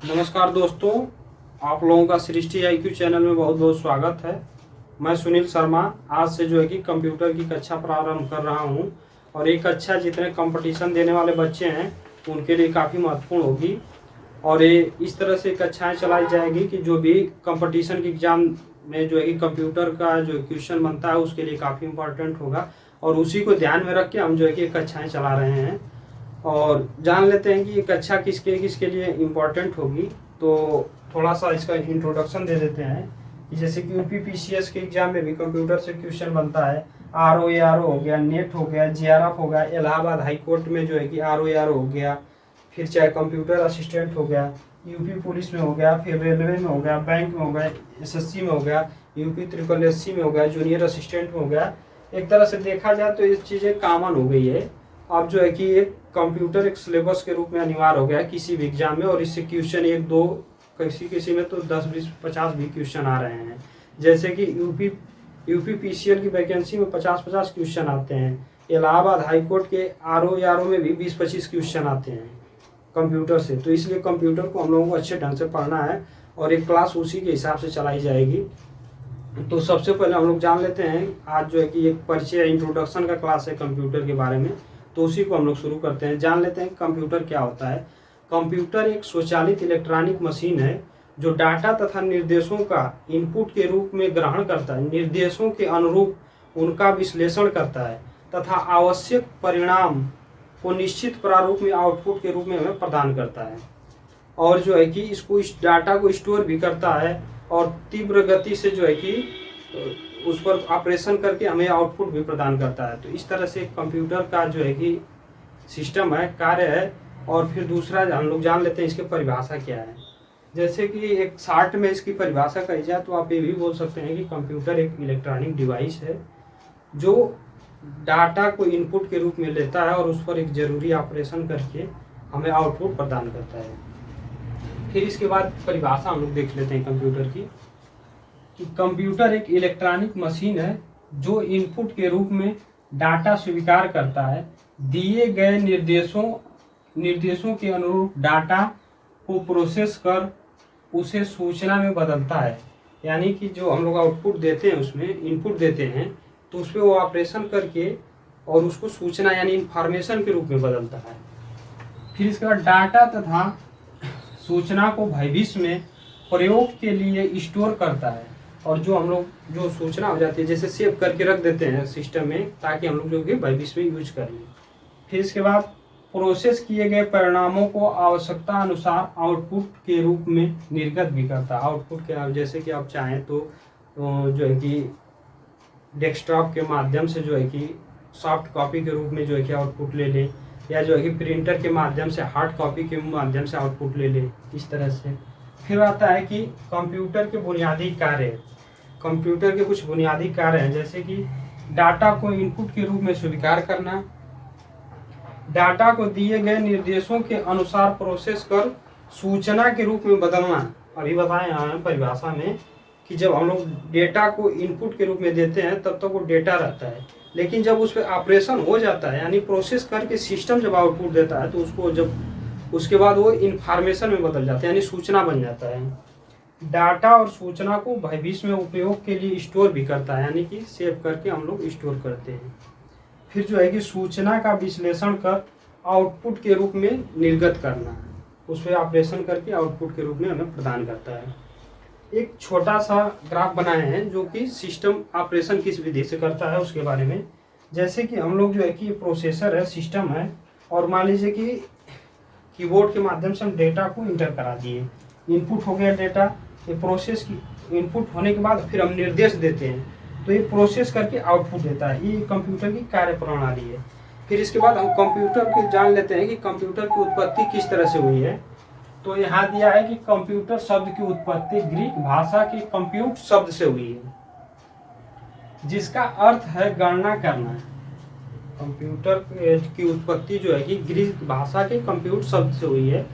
नमस्कार दोस्तों, आप लोगों का सृष्टि आईक्यू चैनल में बहुत बहुत स्वागत है। मैं सुनील शर्मा आज से जो है कि कंप्यूटर की कक्षा प्रारंभ कर रहा हूं और ये कक्षा जितने कंपटीशन देने वाले बच्चे हैं उनके लिए काफ़ी महत्वपूर्ण होगी। और ये इस तरह से कक्षाएं चलाई जाएगी कि जो भी कंपटीशन की एग्जाम में जो है कि कंप्यूटर का जो क्वेश्चन बनता है उसके लिए काफ़ी इम्पोर्टेंट होगा और उसी को ध्यान में रख के हम जो है कि कक्षाएँ चला रहे हैं। और जान लेते हैं कि ये कक्षा किसके किसके लिए इम्पोर्टेंट होगी। तो थोड़ा सा इसका इंट्रोडक्शन दे देते हैं कि जैसे कि यूपीपीसीएस के एग्जाम में भी कंप्यूटर से क्वेश्चन बनता है। आरओ हो गया, नेट हो गया, जेआरएफ हो गया, इलाहाबाद हाई कोर्ट में जो है कि आरओ हो गया, फिर चाहे कंप्यूटर असिस्टेंट हो गया, यूपी पुलिस में हो गया, फिर रेलवे में हो गया, बैंक में हो गया, एसएससी में हो गया, यूपी ट्रिपल एससी में हो गया, जूनियर असिस्टेंट में हो गया। एक तरह से देखा जाए तो ये चीज़ें कॉमन हो गई है। अब जो है कि एक कंप्यूटर एक सिलेबस के रूप में अनिवार्य हो गया है किसी भी एग्जाम में, और इससे क्वेश्चन एक दो किसी किसी में तो 10 20 50 भी क्वेश्चन आ रहे हैं। जैसे कि यूपीपीसीएल की वैकेंसी में 50 क्वेश्चन आते हैं। इलाहाबाद हाई कोर्ट के आरओ में भी 20-25 क्वेश्चन आते हैं कंप्यूटर से। तो इसलिए कंप्यूटर को हम लोगों को अच्छे ढंग से पढ़ना है और एक क्लास उसी के हिसाब से चलाई जाएगी। तो सबसे पहले हम लोग जान लेते हैं, आज जो है कि एक परिचय इंट्रोडक्शन का क्लास है कंप्यूटर के बारे में, तो उसी को हम लोग शुरू करते हैं। जान लेते हैं कंप्यूटर क्या होता है। कंप्यूटर एक स्वचालित इलेक्ट्रॉनिक मशीन है जो डाटा तथा निर्देशों का इनपुट के रूप में ग्रहण करता है, निर्देशों के अनुरूप उनका विश्लेषण करता है तथा आवश्यक परिणाम को निश्चित प्रारूप में आउटपुट के रूप में हमें प्रदान करता है। और जो है कि इसको इस डाटा को स्टोर भी करता है और तीव्र गति से जो है कि उस पर ऑपरेशन करके हमें आउटपुट भी प्रदान करता है। तो इस तरह से कंप्यूटर का जो है कि सिस्टम है, कार्य है। और फिर दूसरा हम लोग जान लेते हैं इसकी परिभाषा क्या है। जैसे कि एक शार्ट में इसकी परिभाषा कही जाए तो आप ये भी बोल सकते हैं कि कंप्यूटर एक इलेक्ट्रॉनिक डिवाइस है जो डाटा को इनपुट के रूप में लेता है और उस पर एक जरूरी ऑपरेशन करके हमें आउटपुट प्रदान करता है। फिर इसके बाद परिभाषा हम लोग देख लेते हैं कंप्यूटर की, कि कंप्यूटर एक इलेक्ट्रॉनिक मशीन है जो इनपुट के रूप में डाटा स्वीकार करता है, दिए गए निर्देशों के अनुरूप डाटा को प्रोसेस कर उसे सूचना में बदलता है। यानी कि जो हम लोग आउटपुट देते हैं उसमें इनपुट देते हैं तो उस पर वो ऑपरेशन करके और उसको सूचना यानी इंफॉर्मेशन के रूप में बदलता है। फिर इसके बाद डाटा तथा सूचना को भविष्य में प्रयोग के लिए स्टोर करता है, और जो हम लोग जो सूचना हो जाती है जैसे सेव करके रख देते हैं सिस्टम में ताकि हम लोग जो कि भविष्य में यूज कर लें। फिर इसके बाद प्रोसेस किए गए परिणामों को आवश्यकता अनुसार आउटपुट के रूप में निर्गत भी करता है। आउटपुट के जैसे कि आप चाहें तो जो है कि डेस्कटॉप के माध्यम से जो है कि सॉफ्ट कॉपी के रूप में जो है कि आउटपुट ले लें, या जो है कि प्रिंटर के माध्यम से हार्ड कॉपी के माध्यम से आउटपुट ले लें, इस तरह से। फिर आता है कि कंप्यूटर के बुनियादी कार्य। कंप्यूटर के कुछ बुनियादी कार्य हैं जैसे कि डाटा को इनपुट के रूप में स्वीकार करना, डाटा को दिए गए निर्देशों के अनुसार प्रोसेस कर सूचना के रूप में बदलना। अभी बताएं यहाँ परिभाषा में कि जब हम लोग डेटा को इनपुट के रूप में देते हैं तब तक वो डेटा रहता है, लेकिन जब उस पर ऑपरेशन हो जाता है यानी प्रोसेस करके सिस्टम जब आउटपुट देता है तो उसको जब उसके बाद वो इंफॉर्मेशन में बदल जाता है यानी सूचना बन जाता है। डाटा और सूचना को भविष्य में उपयोग के लिए स्टोर भी करता है, यानी कि सेव करके हम लोग स्टोर करते हैं। फिर जो है कि सूचना का विश्लेषण कर आउटपुट के रूप में निर्गत करना, उस पर ऑपरेशन करके आउटपुट के रूप में हमें प्रदान करता है। एक छोटा सा ग्राफ बनाए हैं जो कि सिस्टम ऑपरेशन किस विधि से करता है उसके बारे में। जैसे कि हम लोग जो है कि प्रोसेसर है, सिस्टम है, और मान लीजिए कि कीबोर्ड के माध्यम से हम डेटा को इंटर करा दिए, इनपुट हो गया डेटा। ये प्रोसेस की इनपुट होने के बाद फिर हम निर्देश देते हैं तो ये प्रोसेस करके आउटपुट देता है। ये कंप्यूटर की कार्य प्रणाली है। फिर इसके बाद हम कंप्यूटर के जान लेते हैं कि कंप्यूटर की उत्पत्ति किस तरह से हुई है। तो यहाँ दिया है कि कंप्यूटर शब्द की उत्पत्ति ग्रीक भाषा के कंप्यूट शब्द से हुई है जिसका अर्थ है गणना करना। कंप्यूटर की उत्पत्ति जो है कि ग्रीक भाषा के कंप्यूट शब्द से हुई है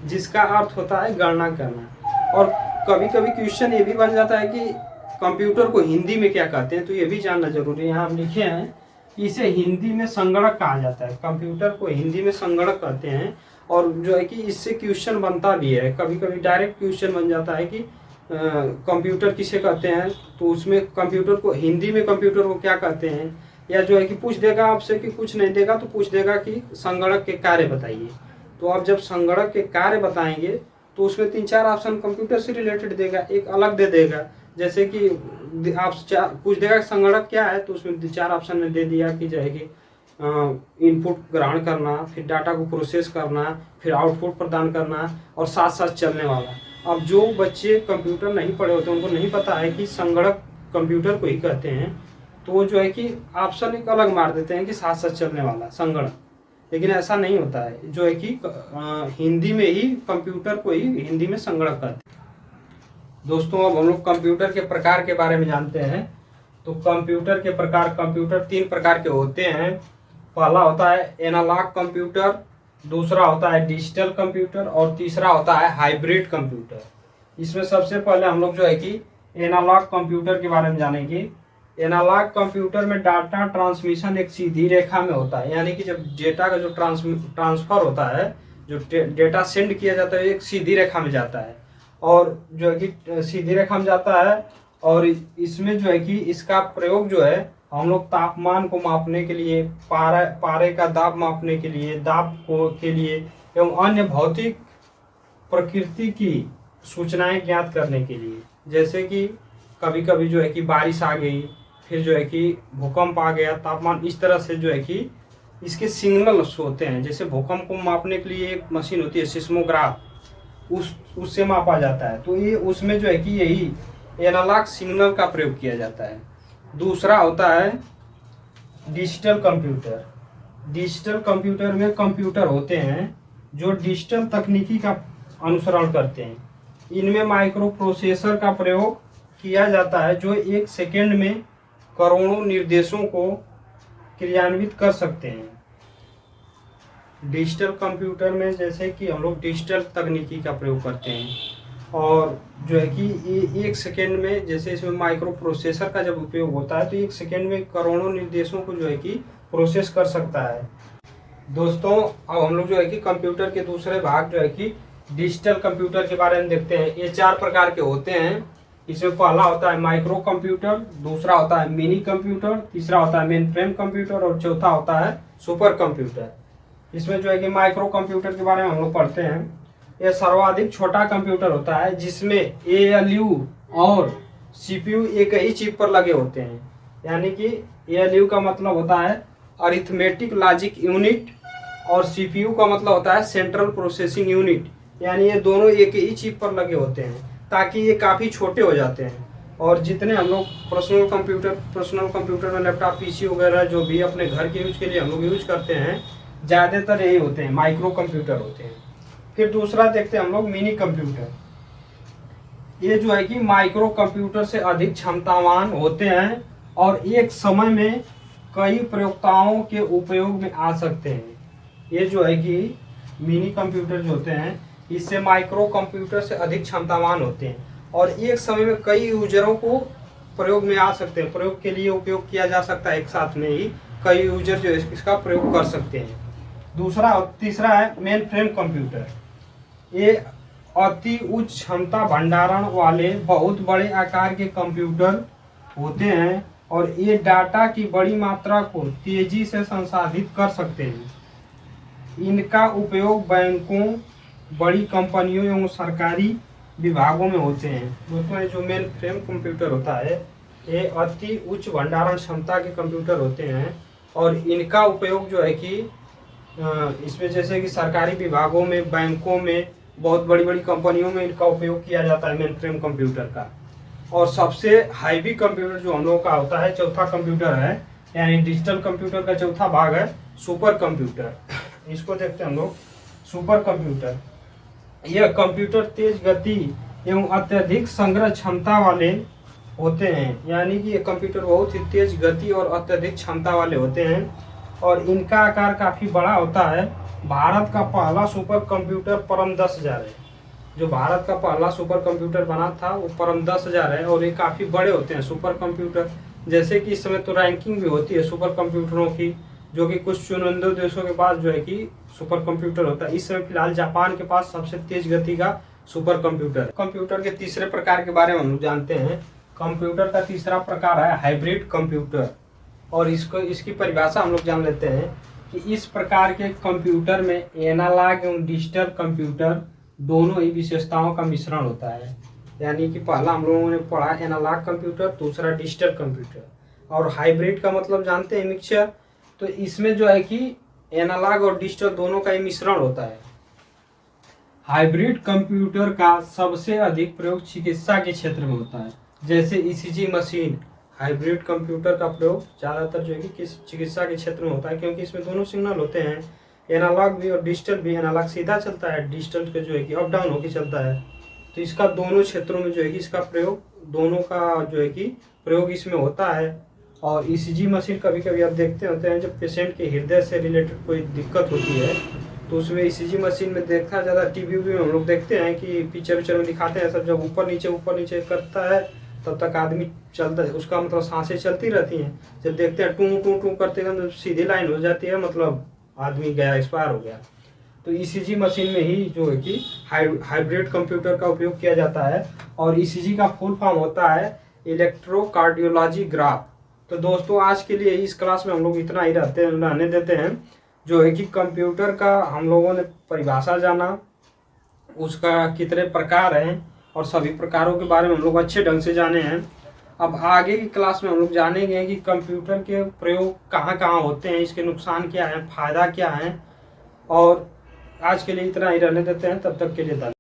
जिसका अर्थ होता है गणना करना। और कभी कभी क्वेश्चन ये भी बन जाता है कि कंप्यूटर को हिंदी में क्या कहते हैं, तो ये भी जानना जरूरी है। यहाँ हम लिखे हैं कि इसे हिंदी में संगणक कहा जाता है। कंप्यूटर को हिंदी में संगणक कहते हैं और जो है कि इससे क्वेश्चन बनता भी है, कभी कभी डायरेक्ट क्वेश्चन बन जाता है कि कंप्यूटर किसे कहते हैं, तो उसमें कंप्यूटर को हिंदी में कंप्यूटर को क्या कहते हैं, या जो है कि पूछ देगा आपसे कि कुछ नहीं देगा तो पूछ देगा कि संगणक के कार्य बताइए। तो आप जब संगणक के कार्य बताएंगे तो उसमें 3-4 ऑप्शन कंप्यूटर से रिलेटेड देगा, एक अलग दे देगा। जैसे कि आप पूछ देगा संगणक क्या है, तो उसमें 4 ऑप्शन में दे दिया कि जो है कि इनपुट ग्रहण करना, फिर डाटा को प्रोसेस करना, फिर आउटपुट प्रदान करना और साथ साथ चलने वाला। अब जो बच्चे कंप्यूटर नहीं पढ़े होते, उनको नहीं पता है कि संगणक कंप्यूटर को ही कहते हैं, तो वो जो है कि ऑप्शन एक अलग मार देते हैं कि साथ साथ चलने वाला संगणक। लेकिन ऐसा नहीं होता है, जो है कि हिंदी में ही कंप्यूटर को ही हिंदी में संगणक कहते हैं। दोस्तों अब हम लोग कंप्यूटर के प्रकार के बारे में जानते हैं। तो कंप्यूटर के प्रकार, कंप्यूटर 3 प्रकार के होते हैं। पहला होता है एनालॉग कंप्यूटर, दूसरा होता है डिजिटल कंप्यूटर और तीसरा होता है हाइब्रिड कंप्यूटर। इसमें सबसे पहले हम लोग जो है कि एनालॉग कंप्यूटर के बारे में जानेंगे। एनालॉग कंप्यूटर में डाटा ट्रांसमिशन एक सीधी रेखा में होता है, यानी कि जब डेटा का जो ट्रांसफर होता है, जो डेटा सेंड किया जाता है, एक सीधी रेखा में जाता है और जो है कि सीधी रेखा में जाता है। और इसमें जो है कि इसका प्रयोग जो है हम लोग तापमान को मापने के लिए, पारे का दाब मापने के लिए, दाब को के लिए एवं अन्य भौतिक प्रकृति की सूचनाएं ज्ञात करने के लिए, जैसे कि कभी कभी जो है कि बारिश आ गई, फिर जो है कि भूकंप आ गया, तापमान, इस तरह से जो है कि इसके सिग्नल्स होते हैं। जैसे भूकंप को मापने के लिए एक मशीन होती है सिस्मोग्राफ, उससे मापा जाता है। तो ये उसमें जो है कि यही एनालॉग सिग्नल का प्रयोग किया जाता है। दूसरा होता है डिजिटल कंप्यूटर। डिजिटल कंप्यूटर में कंप्यूटर होते हैं जो डिजिटल तकनीकी का अनुसरण करते हैं। इनमें माइक्रो प्रोसेसर का प्रयोग किया जाता है जो 1 सेकेंड में करोड़ों निर्देशों को क्रियान्वित कर सकते हैं। डिजिटल कंप्यूटर में जैसे कि हम लोग डिजिटल तकनीकी का प्रयोग करते हैं और जो है कि 1 सेकेंड में, जैसे इसमें माइक्रो प्रोसेसर का जब उपयोग होता है तो 1 सेकेंड में करोड़ों निर्देशों को जो है कि प्रोसेस कर सकता है। दोस्तों अब हम लोग जो है कि कंप्यूटर के दूसरे भाग जो है कि डिजिटल कंप्यूटर के बारे में देखते हैं। ये 4 प्रकार के होते हैं। इसमें पहला होता है माइक्रो कंप्यूटर, दूसरा होता है मिनी कंप्यूटर, तीसरा होता है मेन फ्रेम कंप्यूटर और चौथा होता है सुपर कंप्यूटर। इसमें जो है कि माइक्रो कंप्यूटर के बारे में हम लोग पढ़ते हैं। यह सर्वाधिक छोटा कंप्यूटर होता है जिसमें ALU और CPU एक ही चिप पर लगे होते हैं। यानी कि ALU का मतलब होता है अरिथमेटिक लॉजिक यूनिट और CPU का मतलब होता है सेंट्रल प्रोसेसिंग यूनिट। यानी ये दोनों एक ही चिप पर लगे होते हैं ताकि ये काफ़ी छोटे हो जाते हैं। और जितने हम लोग पर्सनल कंप्यूटर में लैपटॉप PC वगैरह जो भी अपने घर के यूज के लिए हम लोग यूज करते हैं, ज़्यादातर यही होते हैं, माइक्रो कंप्यूटर होते हैं। फिर दूसरा देखते हैं हम लोग मिनी कंप्यूटर। ये जो है कि माइक्रो कंप्यूटर से अधिक क्षमतावान होते हैं और एक समय में कई प्रयोक्ताओं के उपयोग में आ सकते हैं। ये जो है कि मिनी कंप्यूटर जो होते हैं इससे माइक्रो कंप्यूटर से अधिक क्षमतावान होते हैं और एक समय में कई यूजरों को प्रयोग में आ सकते हैं, प्रयोग के लिए उपयोग किया जा सकता है। एक साथ में ही कई यूजर जो इसका प्रयोग कर सकते हैं। तीसरा है मेन फ्रेम कंप्यूटर। ये अति उच्च क्षमता भंडारण वाले बहुत बड़े आकार के कंप्यूटर होते हैं और ये डाटा की बड़ी मात्रा को तेजी से संसाधित कर सकते हैं। इनका उपयोग बैंकों, बड़ी कंपनियों एवं सरकारी विभागों में होते हैं। दोस्तों ये जो मेन फ्रेम कंप्यूटर होता है ये अति उच्च भंडारण क्षमता के कंप्यूटर होते हैं और इनका उपयोग जो है कि इसमें जैसे कि सरकारी विभागों में, बैंकों में, बहुत बड़ी बड़ी कंपनियों में इनका उपयोग किया जाता है मेन फ्रेम कंप्यूटर का। और सबसे हाईवी कंप्यूटर जो हम लोग का होता है, चौथा कंप्यूटर है, यानी डिजिटल कंप्यूटर का चौथा भाग है सुपर कंप्यूटर। इसको देखते हैं हम लोग। सुपर कंप्यूटर यह कंप्यूटर तेज गति एवं अत्यधिक संग्रह क्षमता वाले होते हैं। यानी कि ये कंप्यूटर बहुत ही तेज गति और अत्यधिक क्षमता वाले होते हैं और इनका आकार काफ़ी बड़ा होता है। भारत का पहला सुपर कंप्यूटर परम 10,000 है। जो भारत का पहला सुपर कंप्यूटर बना था वो परम 10,000 है और ये काफ़ी बड़े होते हैं सुपर कंप्यूटर। जैसे कि इस समय तो रैंकिंग भी होती है सुपर कंप्यूटरों की, जो कि कुछ चुनिंदा देशों के पास जो है कि सुपर कंप्यूटर होता है। इस समय फिलहाल जापान के पास सबसे तेज गति का सुपर कंप्यूटर। कंप्यूटर के तीसरे प्रकार के बारे में हम लोग जानते हैं। कंप्यूटर का तीसरा प्रकार है हाइब्रिड कंप्यूटर, और इसकी परिभाषा हम लोग जान लेते हैं कि इस प्रकार के कंप्यूटर में एनालॉग एवं डिजिटल कंप्यूटर दोनों ही विशेषताओं का मिश्रण होता है। यानी कि पहला हम लोगों ने पढ़ा एनालॉग कंप्यूटर, दूसरा डिजिटल कंप्यूटर, और हाइब्रिड का मतलब जानते हैं मिक्सचर। तो इसमें जो है कि एनालॉग और डिजिटल दोनों का ही मिश्रण होता है। हाइब्रिड कंप्यूटर का सबसे अधिक प्रयोग चिकित्सा के क्षेत्र में होता है, जैसे ईसीजी मशीन। हाइब्रिड कंप्यूटर का प्रयोग ज़्यादातर जो है कि चिकित्सा के क्षेत्र में होता है, क्योंकि इसमें दोनों सिग्नल होते हैं, एनालॉग भी और डिजिटल भी। एनालॉग सीधा चलता है, डिजिटल का जो है कि अप डाउन होकर चलता है। तो इसका दोनों क्षेत्रों में जो है कि इसका प्रयोग, दोनों का जो है कि प्रयोग इसमें होता है। और ईसीजी मशीन कभी कभी आप देखते होते हैं, जब पेशेंट के हृदय से रिलेटेड कोई दिक्कत होती है तो उसमें ईसीजी मशीन में देखा जाता है, टीवी में हम लोग देखते हैं कि पिक्चर में दिखाते हैं सब, जब ऊपर नीचे करता है तब तक आदमी चलता है, उसका मतलब सांसें चलती रहती हैं। जब देखते हैं टू टू टू करते हैं तो सीधी लाइन हो जाती है, मतलब आदमी गया, एक्सपायर हो गया। तो ईसीजी मशीन में ही जो है कि हाइब्रिड कंप्यूटर का उपयोग किया जाता है। और ईसीजी का फुल फॉर्म होता है इलेक्ट्रोकार्डियोलॉजी ग्राफ। तो दोस्तों आज के लिए इस क्लास में हम लोग इतना ही रहने देते हैं। जो है कि कंप्यूटर का हम लोगों ने परिभाषा जाना, उसका कितने प्रकार हैं, और सभी प्रकारों के बारे में हम लोग अच्छे ढंग से जाने हैं। अब आगे की क्लास में हम लोग जानेंगे कि कंप्यूटर के प्रयोग कहाँ कहाँ होते हैं, इसके नुकसान क्या है, फायदा क्या है। और आज के लिए इतना ही रहने देते हैं, तब तक के लिए धन्यवाद।